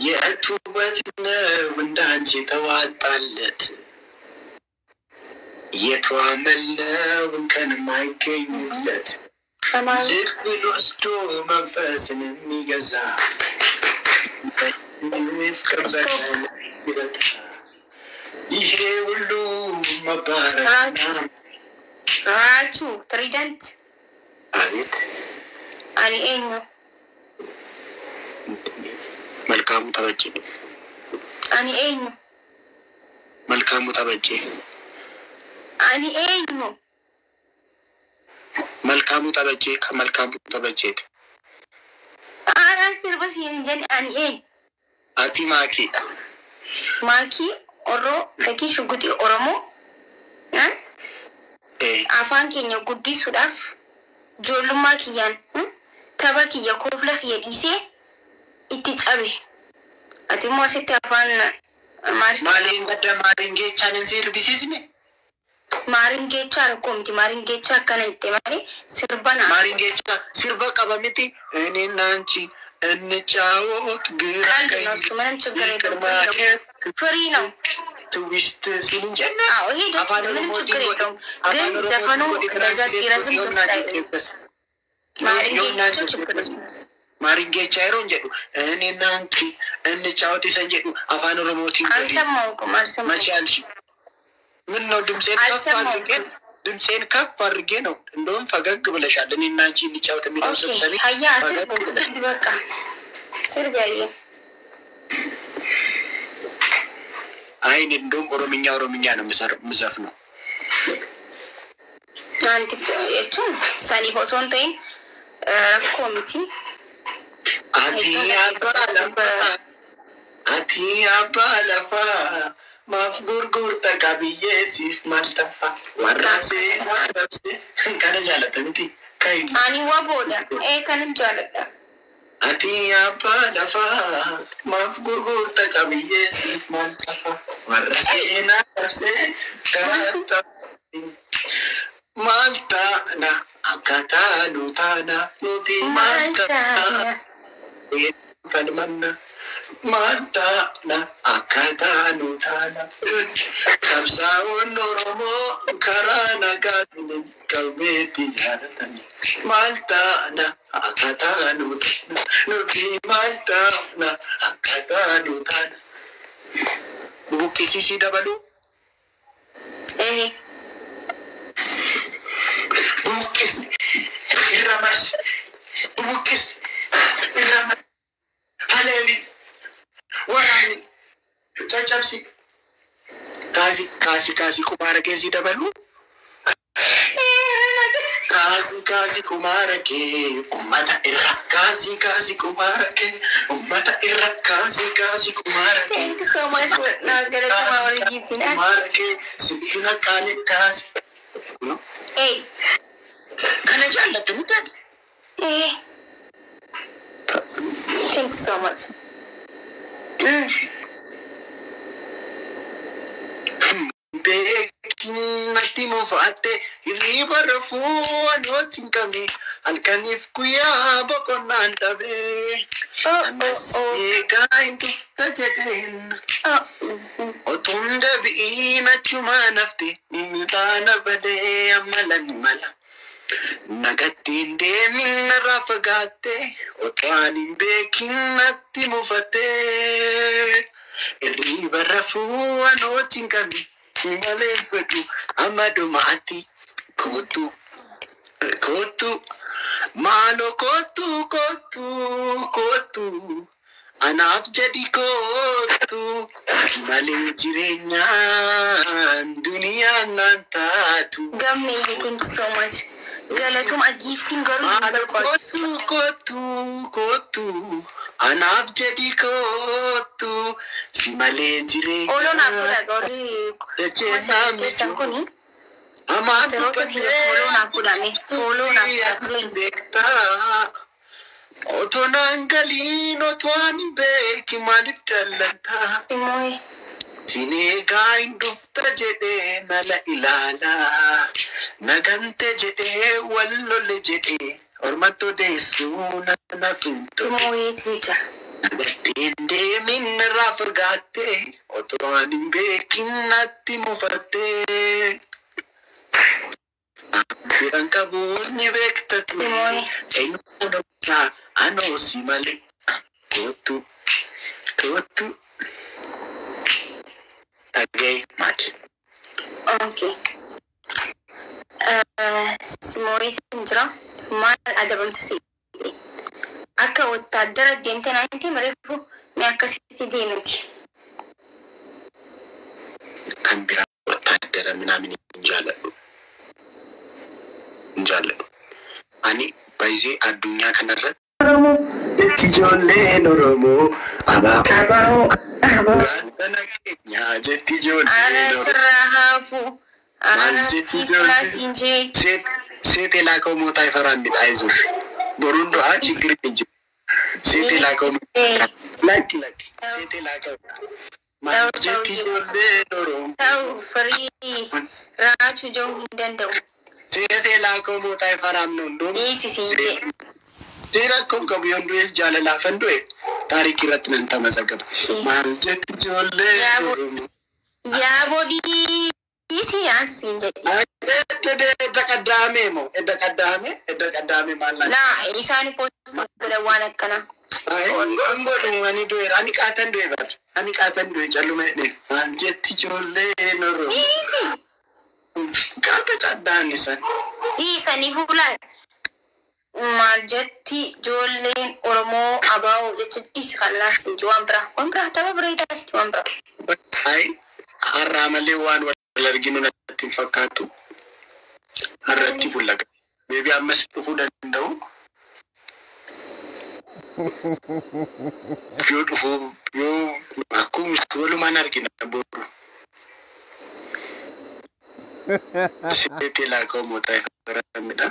የቱበትና ወንዳንቺ ተዋጣለት የተዋመለው እንከን ማይገኝለት ልብን ወስዶ መንፈስን የሚገዛ ይሄ ሁሉ መባረክ ራቹ ትሪደንት አቤት አሊኤኞ መልካሙ ተበጀ አሊኤኞ መልካሙ ተበጀ አሊኤኞ መልካሙ ተበጀ ከመልካሙ ተበጀ አራስ ይርበስ ይንጀን አሊኤኝ አቲ ማኪ ኦሮ ለኪ ሽጉቲ ኦሮሞ አፋን ኬኛ ጉዲሱዳፍ ጆሉማ ኪያን ተበኪ የኮፍለፍ የዲሴ ኢትጫቤ አቲሞ አሰተ አፋን ማሊን ማሪንጌቻ ነንሲል ቢሲዝኔ ማሪንጌቻ ኮሚቲ ማሪንጌቻ ከነይቴ ማሪ ስርባና ማሪንጌቻ ስርባ ቀበሚቲ እኔና አንቺ እንጫወት ግራ ምንም ችግር የለውም ፍሪ ነው ትዊስት ሲንጀና ይሄ ደስ ምንም ችግር የለውም ግን ዘፈኑ ለዛ ሲረዝም ደስ አይልም ማሪንጌቻ አይሮን ጀዱ እኔና አንቺ እንጫወት ይሰንጀዱ አፋን ኦሮሞቲ አልሰማውኩም ማቻልሽ ምን ነው ድምጼን ከፍ አድርጌ ነው እንደውም ፈገግ ብለሻል እኔና አንቺ እንጫወት የሚለው ሰብሰቢ ሃያ አስብ በቃ ስርጋዬ አይን እንደውም ኦሮምኛ ነው ምዘፍነው አንተ እቱ ሳኒ ሆሶንቴን ኮሚቲ አቲ አባላፋ ማፍ ጉርጉር ተቀብዬ ሲፍ ማልተፋ ወራሴ ማረብሴ ከነጃለተንቲ ከይ አኒ ወቦዳ ከንም ጃለዳ አቲ አባላፋ ማፍ ጉርጉር ተቀብዬ ሲፍ ማልተፋ ወራሴ ማረብሴ ከነጃለተንቲ Maltana akatanu tana nuti maltana falmanna maltana akatanu tana kabsaon oromo karana gadin kalbeti jaratani maltana akatanu tana nuti maltana akatanu tana bukisi si dabalu Bukis Iramas Haleli Warani Chachapsi Kasi kumara kesi dabalu Kasi kumara ke ummata irra kasi kumara ke ummata irra kasi kumara ke Thank you so much for Nagalata Gifting kumara ke sibina kane kasi Hey Can I join the muted? Thanks so much. Baking Natimo Fate, River of Food, watching me, Alcanif Kuya, Boconanta Bay. Kind of touch again. Otunda be in a chumanafti, Nimutana Bade, Malanimala. Nagatinde minna rafagate otwani bekin natimo fate riba rafu anotinkami male kwetu amado mati kotu malo kotu anaf jadi kotu male jirenya dunia nantatu Gamme, thank you so much. Galatum a gifting kotu anaf jadi kotu simale jire Olona pura gori Sakuni amatu Olona pura me Olona dekta otonangalin otwani beki malif talanta Imoy Sinega indufta jede nala ilala nagante jede wallole jede ormato desu na finto Imoy tita nagati Inde min rafagate otoanin bekinati mufate. Fidan kabuni bektatu. Eno dokta ano simale. Kotu. Agay mat. Okay. Simori sinjra mal adabam tasi. Akka wataadara deemte naanti mareefu mi akkasitti deemti. Kan biraa wataadara minaamin hin jaalladhu. Ani baay'ee addunyaa kanarratti ijoolleen Oromoo abaaboo. Gaantana keenya jetti ijoolleen Oromoo. Sirraa haafu. Maal jetti ijoolleen? Seete laakoo mootaa ifaraan midhaayizuuf. Boruun do'aa chigiri hin jiru. Seete laakoo lakki. Seete laakoo. Maal jetti ijoolleen Oromoo. Ta'u firii raachuu jiru hin danda'u. Seete laakoo mootaa ifaraan noondoo. Dhiisisiin jee. Seera kun qabu yoon du'es jaalalaafan du'e taarikii irratti nan tamasagaba. Maal jetti ijoolleen Oromoo. Yaa bodii si aansuun jedhe. Edda qaddaame maal laata? Naa isaan poostuu godhan waan akkanaa. Godhu ani du'eera. Ani qaatan du'e bara. Ani qaatan du'e calluma jedhee. Maal jetti ijoolleen Oromoo. Dhiisi. Qaata qaddaan isan. Dhiisanii fuulaan. Maal jetti ijoolleen Oromoo abaa'oo jecha dhiisi kan laasiin jiru waan biraa. Waan biraa tapha bareedaa jirti waan biraa. Har'aa malee waan wal arginu natti hin fakkaatu. Har'atti fullaga. Beebii ammas dhufuu danda'u. Yoo dhufuu yoo akkuma walumaan argina booda. Seete laakoo mootaa ifaramidha.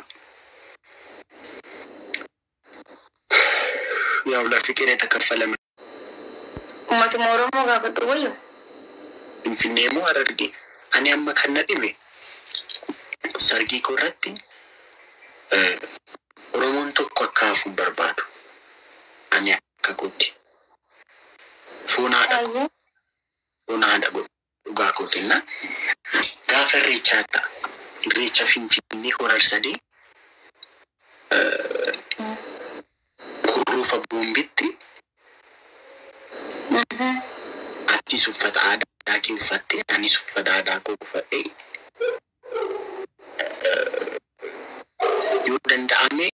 Yaa lafi qiree takaffalame. Uummatuma Oromoo gaafadhu wayyo. Finfinnee moo Harargee? Ani amma kan na dhibe sargii koo irratti Oromoon tokko akka hafuun barbaadu. Ani akka goote. Foon haadha dhugaa gootenna. Gaafa irreechaa ta'a. Irreecha Finfinnee horar sadii kurruufa boombitti ati uffata aadaa kee uffattee anis uffata aadaa koo uffadhee